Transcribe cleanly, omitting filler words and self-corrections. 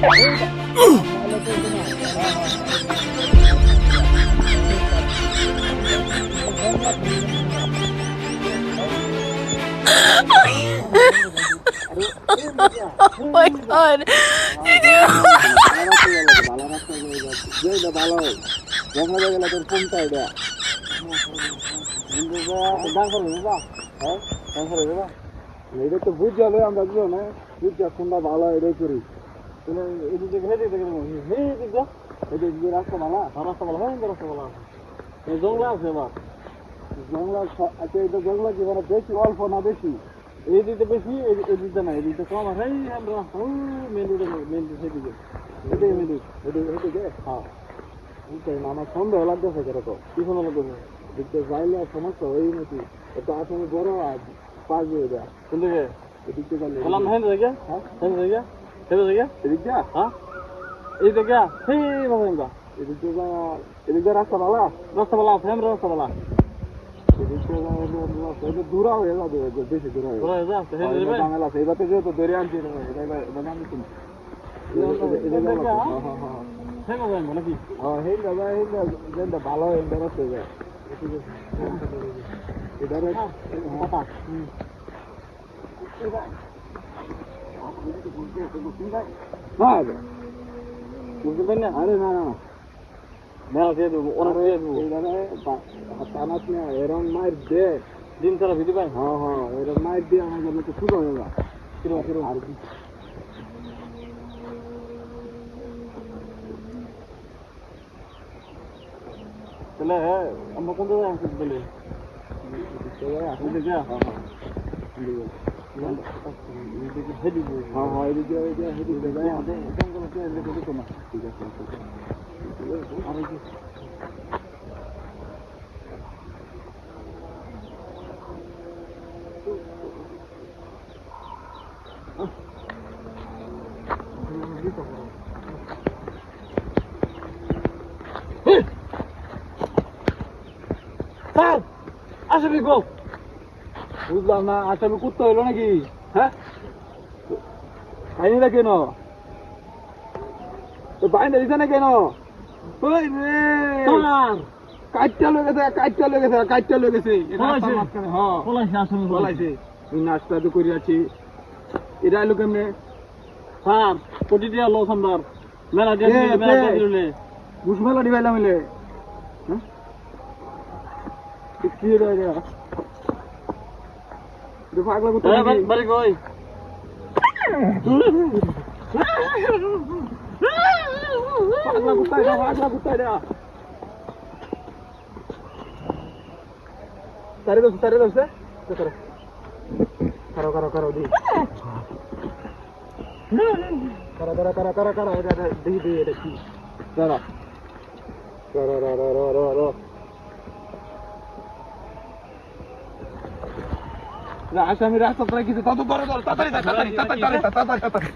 Oh my god. এটা তো বুঝ যাবে আমরা বুঝো না বুঝ যা কোনটা ভালো এটাই করি এদিকে এদিকে রাস্তা ভালো রাস্তা ভালো হয় রাস্তা ভালো জংলা আছে এবার জংলা আচ্ছা এটা জংলা কি মানে বেশি অল্প না বেশি এই দিতে বেশি এই দিতে না এই দিতে কম আছে আমরা মেন রোডে সেদিকে এটাই মেন রোড এদিকে হ্যাঁ আমার সন্দেহ লাগতেছে কেরকম কি সন্দেহ লাগতেছে দেখতে যাইলে সমস্যা ওই নাকি এটা আসলে বড় আজ পাঁচ দেয়া কোন দিকে এদিকে যাইলে বললাম হ্যাঁ দেখে হ্যাঁ দেখে এদিকে হ্যাঁ এই দেখে সেই বাবা এদিকে রাস্তা ভালো আছে রাস্তা ভালো এদিকে দূরা হয়ে যাবে বেশি দূরা হয়ে যাবে বাংলা সেইবাতে যেহেতু ধরে আনছি ভালো রাস্তা যায় আরে না না মেলা দিয়ে দেবো অনেক দিয়ে দেবো টানাস না এরম মাইর দে দিন সারা ভিতরে পাই হ্যাঁ হ্যাঁ এরম মাইর দিয়ে আমার জন্য তো শুরু হয়ে যাবে কিরম আর কি তাহলে আমরা কোন জায়গায় আসতে বলে আসলে যা হ্যাঁ হ্যাঁ এদিকে ঠিক আছে আর কি আসামি গো বুঝলাম না আসামি কুত্তা হইলো নাকি হ্যাঁ খাইনি না কেন তো বাইরে দিতে না কেন কাইটটা লয়ে গেছে নাস্তা তো করে আছি এটা এলো কেমনে স্যার প্রতিটি লো সামদার মেলা দিয়ে বুঝ মেলা দিবাইলাম মিলে হ্যাঁ কি রে পাগলা কুত্তা বাড়ি কই পাগলা কুত্তা এটা তারে দোস্ত করো দি করো এটা দি এটা কি করো আসামি রাস্তা প্রায় কিছু তত বড় তাড়াতাড়ি